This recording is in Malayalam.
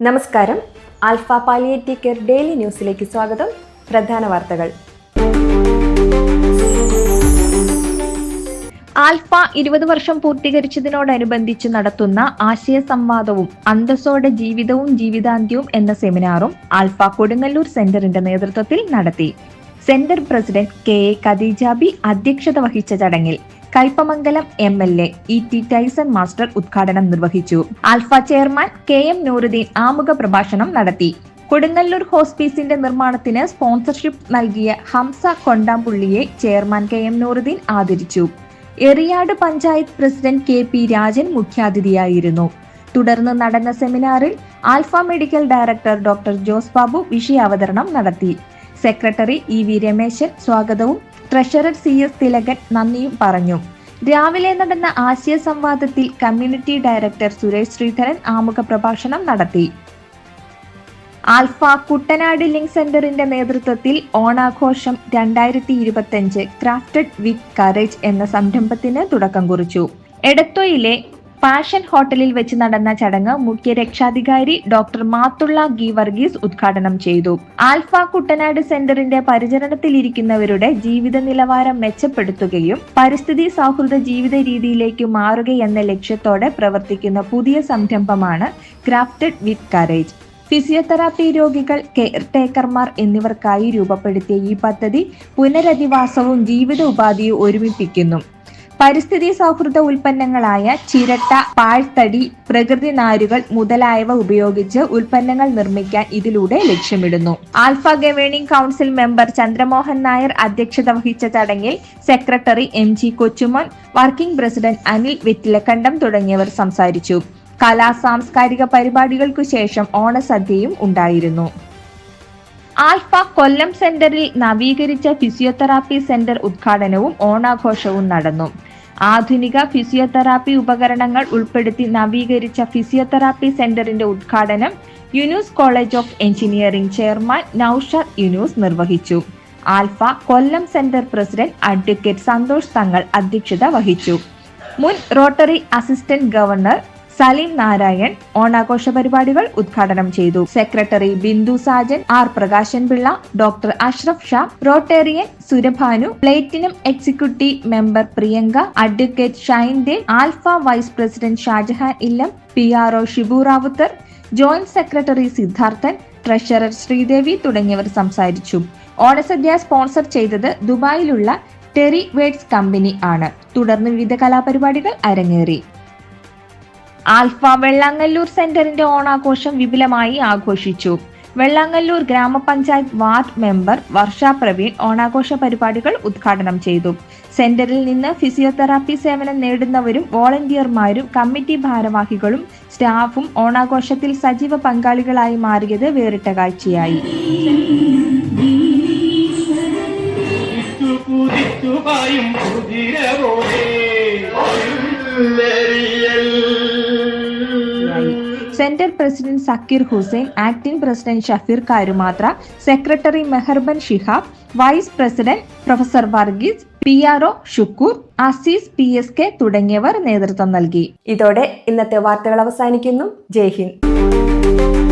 നമസ്കാരം. ആൽഫ പാലിയേറ്റീവ് കെയർ ഡെയിലി ന്യൂസിലേക്ക് സ്വാഗതം. പ്രധാന വാർത്തകൾ. ആൽഫ 20 വർഷം പൂർത്തീകരിച്ചതിനോടനുബന്ധിച്ച് നടത്തുന്ന ആശയ സംവാദവും അന്തസ്സോടെ ജീവിതവും ജീവിതാന്ത്യവും എന്ന സെമിനാറും ആൽഫ കൊടുങ്ങല്ലൂർ സെന്ററിന്റെ നേതൃത്വത്തിൽ നടത്തി. സെന്റർ പ്രസിഡന്റ് KA ഖദീജാബി അധ്യക്ഷത വഹിച്ച ചടങ്ങിൽ Kaipamangalam MLA ET Tyson master ഉദ്ഘാടനം നിർവഹിച്ചു. ആൽഫ ചെയർമാൻ KM നൂറുദ്ദീൻ ആമുഖ പ്രഭാഷണം നടത്തി. കൊടുങ്ങല്ലൂർ ഹോസ്പീസിന്റെ നിർമ്മാണത്തിന് സ്പോൺസർഷിപ്പ് നൽകിയ ഹംസ കൊണ്ടാമ്പുള്ളിയെ ചെയർമാൻ KM നൂറുദ്ദീൻ ആദരിച്ചു. എറിയാട് പഞ്ചായത്ത് പ്രസിഡന്റ് KP രാജൻ മുഖ്യാതിഥിയായിരുന്നു. തുടർന്ന് നടന്ന സെമിനാറിൽ alpha medical director doctor Jose Babu വിഷയാവതരണം നടത്തി. സെക്രട്ടറി EV രമേശൻ സ്വാഗതവും ട്രഷറർ CS തിലകൻ നന്ദിയും പറഞ്ഞു. രാവിലെ നടന്ന ആശയ സംവാദത്തിൽ കമ്മ്യൂണിറ്റി ഡയറക്ടർ സുരേഷ് ശ്രീധരൻ ആമുഖ പ്രഭാഷണം നടത്തി. ആൽഫ കുട്ടനാട് ലിങ്ക് സെന്ററിന്റെ നേതൃത്വത്തിൽ ഓണാഘോഷം 2025 ക്രാഫ്റ്റഡ് വിത്ത് കറേജ് എന്ന സംരംഭത്തിന് തുടക്കം കുറിച്ചു. എടത്വയിലെ പാഷൻ ഹോട്ടലിൽ വെച്ച് നടന്ന ചടങ്ങ് മുഖ്യ രക്ഷാധികാരി ഡോക്ടർ മാത്തുള്ള ഗീവർഗീസ് ഉദ്ഘാടനം ചെയ്തു. ആൽഫ കുട്ടനാട് സെന്ററിന്റെ പരിചരണത്തിലിരിക്കുന്നവരുടെ ജീവിത നിലവാരം മെച്ചപ്പെടുത്തുകയും പരിസ്ഥിതി സൗഹൃദ ജീവിത രീതിയിലേക്ക് മാറുകയെന്ന ലക്ഷ്യത്തോടെ പ്രവർത്തിക്കുന്ന പുതിയ സംരംഭമാണ് ക്രാഫ്റ്റഡ് വിത്ത് കറേജ്. ഫിസിയോതെറാപ്പി രോഗികൾ, കെയർ ടേക്കർമാർ എന്നിവർക്കായി രൂപപ്പെടുത്തിയ ഈ പദ്ധതി പുനരധിവാസവും ജീവിത ഉപാധിയും ഒരുമിപ്പിക്കുന്നു. പരിസ്ഥിതി സൗഹൃദ ഉൽപ്പന്നങ്ങളായ ചിരട്ട, പാഴ്ത്തടി, പ്രകൃതി നാരുകൾ മുതലായവ ഉപയോഗിച്ച് ഉൽപ്പന്നങ്ങൾ നിർമ്മിക്കാൻ ഇതിലൂടെ ലക്ഷ്യമിടുന്നു. Alpha governing council member Chandramohan Nair അധ്യക്ഷത വഹിച്ച ചടങ്ങിൽ സെക്രട്ടറി MG കൊച്ചുമോൻ, വർക്കിംഗ് പ്രസിഡന്റ് അനിൽ വെറ്റിലക്കണ്ടം തുടങ്ങിയവർ സംസാരിച്ചു. കലാ സാംസ്കാരിക പരിപാടികൾക്കു ശേഷം ഓണസദ്യയും ഉണ്ടായിരുന്നു. ആൽഫ കൊല്ലം സെന്ററിൽ നവീകരിച്ച ഫിസിയോതെറാപ്പി സെന്റർ ഉദ്ഘാടനവും ഓണാഘോഷവും നടന്നു. ആധുനിക ഫിസിയോതെറാപ്പി ഉപകരണങ്ങൾ ഉൾപ്പെടുത്തി നവീകരിച്ച ഫിസിയോതെറാപ്പി സെന്ററിന്റെ ഉദ്ഘാടനം Younus college of engineering chairman Naushad Younus നിർവഹിച്ചു. Alpha Kollam centre president advocate Santhosh Thangal അധ്യക്ഷത വഹിച്ചു. മുൻ rotary assistant governor Saleem Narayan ഓണാഘോഷ പരിപാടികൾ ഉദ്ഘാടനം ചെയ്തു. Secretary Bindu Sajan, R Prakashan Pillai, doctor Ashraf Shah, rotarian Surabhanu, platinum executive member Priyanka, advocate Shine Dev, alpha vice president Shajahan Illam, PRO Shibu Rawther, joint secretary Siddharthan, treasurer Sreedevi തുടങ്ങിയവർ സംസാരിച്ചു. ഓണസദ്യ സ്പോൺസർ ചെയ്തത് ദുബായിലുള്ള ടെറി വേഡ്സ് കമ്പനി ആണ്. തുടർന്ന് വിവിധ കലാപരിപാടികൾ അരങ്ങേറി. ആൽഫ വെള്ളാങ്ങല്ലൂർ സെന്ററിന്റെ ഓണാഘോഷം വിപുലമായി ആഘോഷിച്ചു. വെള്ളാങ്ങല്ലൂർ ഗ്രാമപഞ്ചായത്ത് വാർഡ് മെമ്പർ വർഷ പ്രവീൺ ഓണാഘോഷ പരിപാടികൾ ഉദ്ഘാടനം ചെയ്തു. സെന്ററിൽ നിന്ന് ഫിസിയോതെറാപ്പി സേവനം നേടുന്നവരും വോളണ്ടിയർമാരും കമ്മിറ്റി ഭാരവാഹികളും സ്റ്റാഫും ഓണാഘോഷത്തിൽ സജീവ പങ്കാളികളായി മാറിയത് വേറിട്ട കാഴ്ചയായി. Centre president Zakir Hussain, acting president Shafeer Karumathra, secretary Meharban Shihab, vice president professor Varghese, PRO Shukoor, Azeez PSK തുടങ്ങിയവർ നേതൃത്വം നൽകി. ഇതോടെ ഇന്നത്തെ വാർത്തകൾ അവസാനിക്കുന്നു. ജയ് ഹിന്ദ്.